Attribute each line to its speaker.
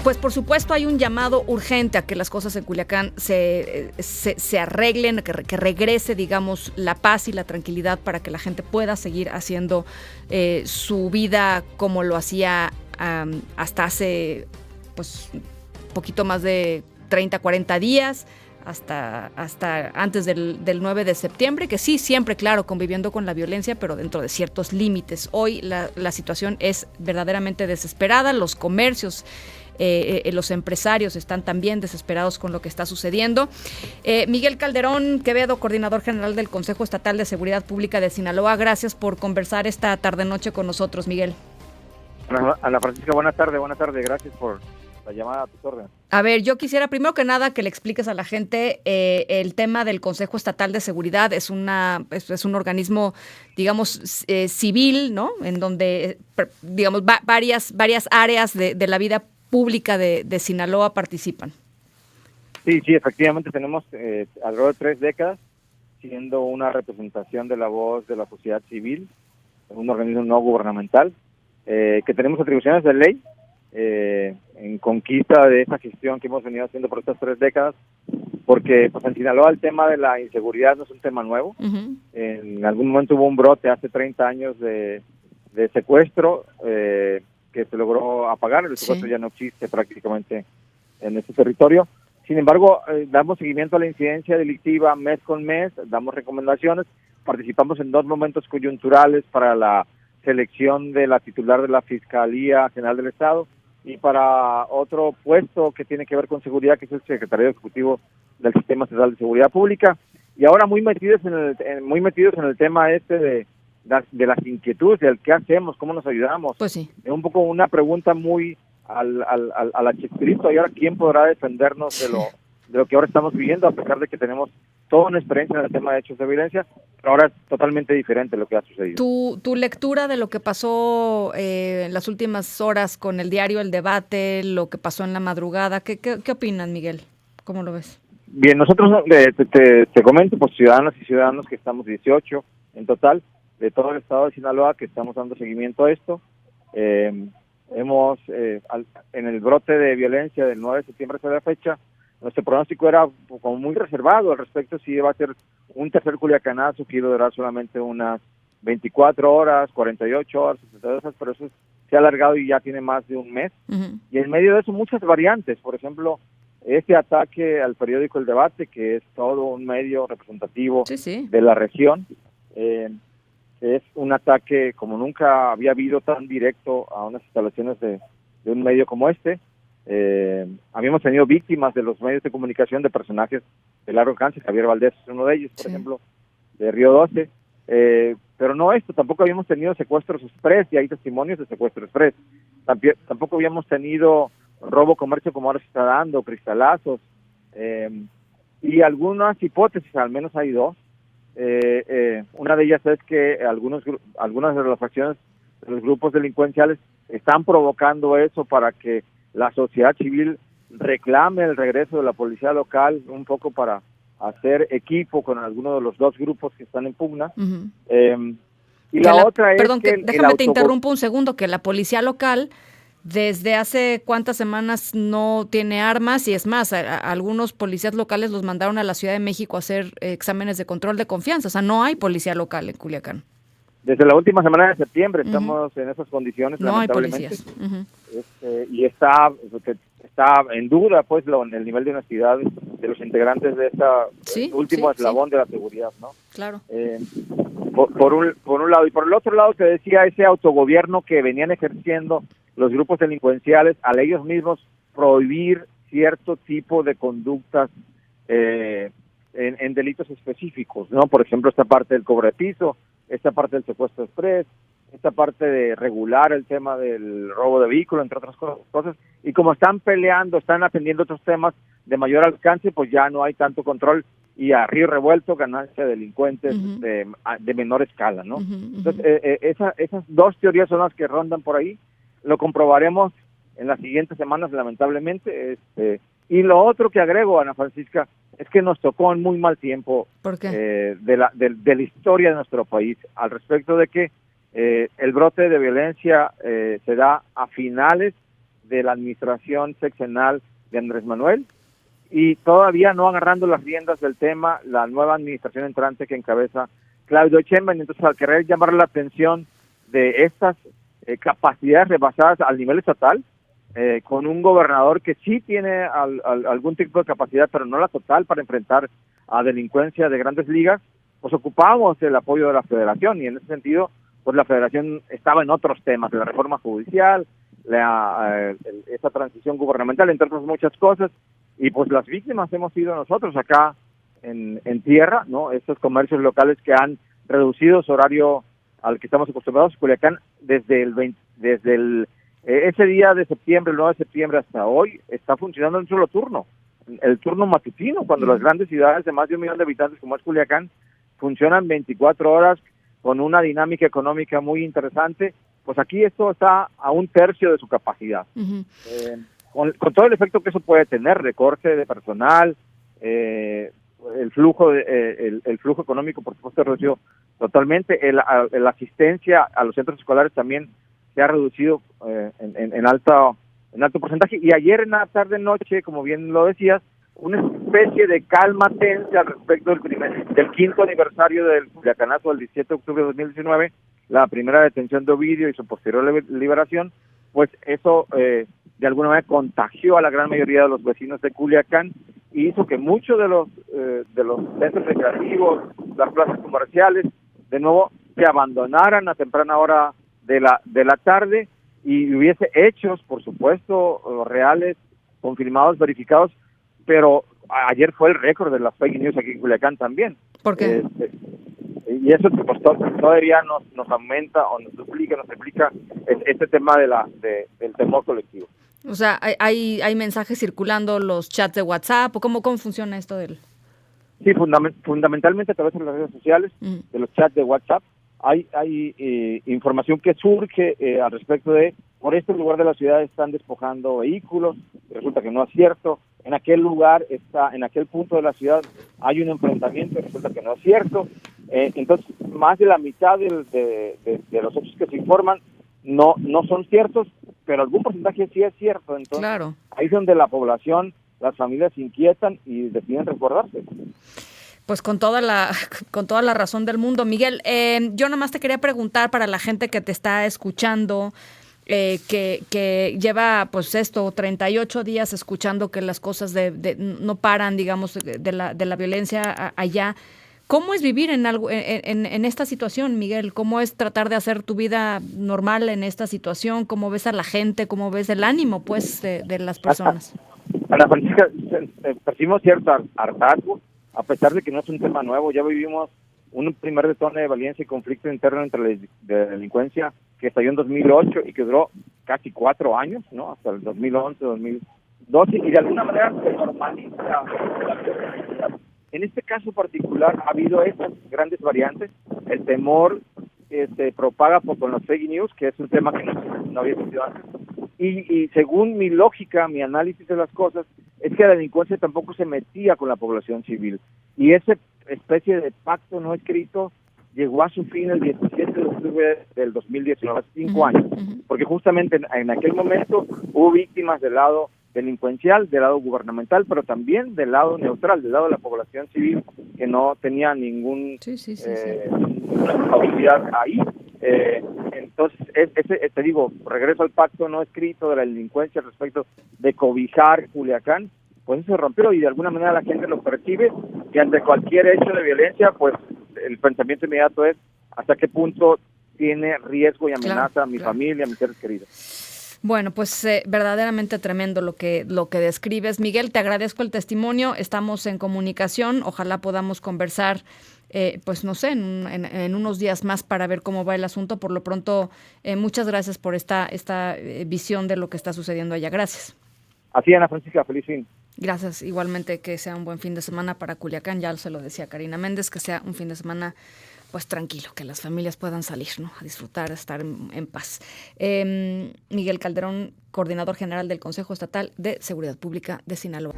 Speaker 1: Pues por supuesto hay un llamado urgente a que las cosas en Culiacán se arreglen, que regrese, digamos, la paz y la tranquilidad para que la gente pueda seguir haciendo su vida como lo hacía hasta hace pues poquito más de 30, 40 días, hasta antes del 9 de septiembre, que sí, siempre, claro, conviviendo con la violencia, pero dentro de ciertos límites. Hoy la situación es verdaderamente desesperada, los comercios, los empresarios están también desesperados con lo que está sucediendo. Miguel Calderón Quevedo, coordinador general del Consejo Estatal de Seguridad Pública de Sinaloa, gracias por conversar esta tarde-noche con nosotros, Miguel.
Speaker 2: Ana Francisca, buenas tardes, gracias por la llamada a tus órdenes.
Speaker 1: A ver, yo quisiera primero que nada que le expliques a la gente el tema del Consejo Estatal de Seguridad. Es un organismo, digamos, civil, ¿no? En donde, digamos, varias áreas de la vida pública de Sinaloa participan.
Speaker 2: Sí, efectivamente tenemos alrededor de 3 décadas siendo una representación de la voz de la sociedad civil, un organismo no gubernamental, que tenemos atribuciones de ley en conquista de esa gestión que hemos venido haciendo por estas 3 décadas, porque pues en Sinaloa el tema de la inseguridad no es un tema nuevo. Uh-huh. En algún momento hubo un brote hace 30 años de secuestro que se logró apagar. El secuestro ya no existe prácticamente en este territorio. Sin embargo, damos seguimiento a la incidencia delictiva mes con mes, damos recomendaciones, participamos en 2 momentos coyunturales para la selección de la titular de la Fiscalía General del Estado y para otro puesto que tiene que ver con seguridad, que es el Secretario Ejecutivo del Sistema Estatal de Seguridad Pública, y ahora muy metidos en el tema de las inquietudes, del qué hacemos, cómo nos ayudamos.
Speaker 1: Pues sí.
Speaker 2: Es un poco una pregunta muy a la Chespirito, y ahora quién podrá defendernos de lo que ahora estamos viviendo, a pesar de que tenemos toda una experiencia en el tema de hechos de violencia, pero ahora es totalmente diferente lo que ha sucedido.
Speaker 1: Tu lectura de lo que pasó en las últimas horas con el diario El Debate, lo que pasó en la madrugada, ¿qué opinan, Miguel? ¿Cómo lo ves?
Speaker 2: Bien, nosotros te comento, pues ciudadanas y ciudadanos que estamos 18 en total, de todo el estado de Sinaloa, que estamos dando seguimiento a esto. Hemos, en el brote de violencia del 9 de septiembre hasta la fecha, nuestro pronóstico era como muy reservado al respecto, si iba a ser un tercer culiacanazo que iba a durar solamente unas 24 horas, 48 horas, 72 horas, pero eso se ha alargado y ya tiene más de un mes. Uh-huh. Y en medio de eso muchas variantes, por ejemplo, este ataque al periódico El Debate, que es todo un medio representativo de la región, es un ataque como nunca había habido tan directo a unas instalaciones de un medio como este. Habíamos tenido víctimas de los medios de comunicación de personajes de largo alcance. Javier Valdés es uno de ellos, por ejemplo, de Río 12, pero no esto, tampoco habíamos tenido secuestros express, y hay testimonios de secuestro express. Tampoco habíamos tenido robo comercio como ahora se está dando, cristalazos, y algunas hipótesis, al menos hay 2. Una de ellas es que algunas de las acciones de los grupos delincuenciales están provocando eso para que la sociedad civil reclame el regreso de la policía local, un poco para hacer equipo con alguno de los 2 grupos que están en pugna. Uh-huh. Y la otra es
Speaker 1: perdón, que déjame te interrumpo un segundo, que la policía local desde hace cuántas semanas no tiene armas, y es más, algunos policías locales los mandaron a la Ciudad de México a hacer exámenes de control de confianza. O sea, no hay policía local en Culiacán.
Speaker 2: Desde la última semana de septiembre estamos en esas condiciones,
Speaker 1: no
Speaker 2: lamentablemente.
Speaker 1: Hay policías. Uh-huh.
Speaker 2: Y está en duda pues el nivel de honestidad de los integrantes de este último eslabón de la seguridad, ¿no?
Speaker 1: Claro.
Speaker 2: Por un lado, y por el otro lado te decía ese autogobierno que venían ejerciendo los grupos delincuenciales al ellos mismos prohibir cierto tipo de conductas en delitos específicos, ¿no? Por ejemplo, esta parte del cobro de piso, esta parte del secuestro express, esta parte de regular el tema del robo de vehículo, entre otras cosas, y como están atendiendo otros temas de mayor alcance, pues ya no hay tanto control, y a río revuelto ganancia de delincuentes uh-huh. de menor escala, ¿no? Uh-huh. Entonces, esas 2 teorías son las que rondan por ahí. Lo comprobaremos en las siguientes semanas, lamentablemente. Y lo otro que agrego, Ana Francisca, es que nos tocó en muy mal tiempo.
Speaker 1: ¿Por qué?
Speaker 2: De la historia de nuestro país, al respecto de que el brote de violencia se da a finales de la administración sexenal de Andrés Manuel, y todavía no agarrando las riendas del tema la nueva administración entrante que encabeza Claudio Sheinbaum. Entonces, al querer llamar la atención de estas capacidades rebasadas al nivel estatal, con un gobernador que sí tiene algún tipo de capacidad, pero no la total para enfrentar a delincuencia de grandes ligas, pues ocupábamos el apoyo de la federación, y en ese sentido, pues la federación estaba en otros temas, la reforma judicial, esa transición gubernamental, entre otras muchas cosas, y pues las víctimas hemos sido nosotros acá en tierra, ¿no? Estos comercios locales que han reducido su horario al que estamos acostumbrados. Culiacán ese día de septiembre, el 9 de septiembre hasta hoy, está funcionando en un solo turno, el turno matutino, cuando las grandes ciudades de más de 1 millón de habitantes como es Culiacán funcionan 24 horas con una dinámica económica muy interesante. Pues aquí esto está a 1/3 de su capacidad. Uh-huh. Con todo el efecto que eso puede tener, recorte de personal, el flujo económico, por supuesto, reducido totalmente. La asistencia a los centros escolares también se ha reducido en alto porcentaje. Y ayer en la tarde-noche, como bien lo decías, una especie de calma tensa al respecto del 5º aniversario del Culiacanazo, del 17 de octubre de 2019, la primera detención de Ovidio y su posterior liberación. Pues eso de alguna manera contagió a la gran mayoría de los vecinos de Culiacán y hizo que muchos de los centros recreativos, las plazas comerciales, de nuevo se abandonaran a temprana hora de la tarde, y hubiese hechos, por supuesto, reales, confirmados, verificados, pero ayer fue el récord de las fake news aquí en Culiacán también.
Speaker 1: ¿Por qué?
Speaker 2: Y eso pues, todavía nos aumenta o nos duplica, nos replica este tema del temor colectivo.
Speaker 1: O sea, hay mensajes circulando, los chats de WhatsApp, ¿o cómo funciona esto del...?
Speaker 2: Sí, fundamentalmente a través de las redes sociales, de los chats de WhatsApp, hay información que surge al respecto de, por este lugar de la ciudad están despojando vehículos, resulta que no es cierto, en aquel lugar en aquel punto de la ciudad hay un enfrentamiento, resulta que no es cierto. Entonces, más de la mitad de los hechos que se informan no son ciertos, pero algún porcentaje sí es cierto. Entonces, claro, ahí es donde la población, las familias se inquietan y deciden resguardarse.
Speaker 1: Pues con toda la razón del mundo. Miguel, yo nada más te quería preguntar, para la gente que te está escuchando, que lleva pues 38 días escuchando que las cosas no paran, digamos, de la violencia allá. ¿Cómo es vivir en esta situación, Miguel? ¿Cómo es tratar de hacer tu vida normal en esta situación? ¿Cómo ves a la gente? ¿Cómo ves el ánimo, pues, de las personas?
Speaker 2: Ana Francisca, percibimos cierto hartazgo, a pesar de que no es un tema nuevo. Ya vivimos un primer detone de violencia y conflicto interno entre la delincuencia que estalló en 2008 y que duró casi 4 años, ¿no? Hasta el 2011, 2012, y de alguna manera se normaliza. En este caso particular ha habido estas grandes variantes. El temor se propaga con los fake news, que es un tema que no había existido antes. Y según mi lógica, mi análisis de las cosas, es que la delincuencia tampoco se metía con la población civil. Y esa especie de pacto no escrito llegó a su fin el 17 de octubre del 2019, hace 5 años. Porque justamente en aquel momento hubo víctimas del lado delincuencial, del lado gubernamental, pero también del lado neutral, del lado de la población civil, que no tenía ninguna responsabilidad ahí. Entonces, te digo, regreso al pacto no escrito de la delincuencia respecto de cobijar Culiacán, pues eso se rompió, y de alguna manera la gente lo percibe, que ante cualquier hecho de violencia, pues el pensamiento inmediato es hasta qué punto tiene riesgo y amenaza a mi familia, a mis seres queridos.
Speaker 1: Bueno, pues verdaderamente tremendo lo que describes. Miguel, te agradezco el testimonio, estamos en comunicación, ojalá podamos conversar, pues no sé, en unos días más para ver cómo va el asunto. Por lo pronto, muchas gracias por esta visión de lo que está sucediendo allá. Gracias.
Speaker 2: Así, Ana Francisca, feliz fin.
Speaker 1: Gracias, igualmente, que sea un buen fin de semana para Culiacán, ya se lo decía Karina Méndez, que sea un fin de semana pues tranquilo, que las familias puedan salir, ¿no?, a disfrutar, a estar en paz. Miguel Calderón, coordinador general del Consejo Estatal de Seguridad Pública de Sinaloa.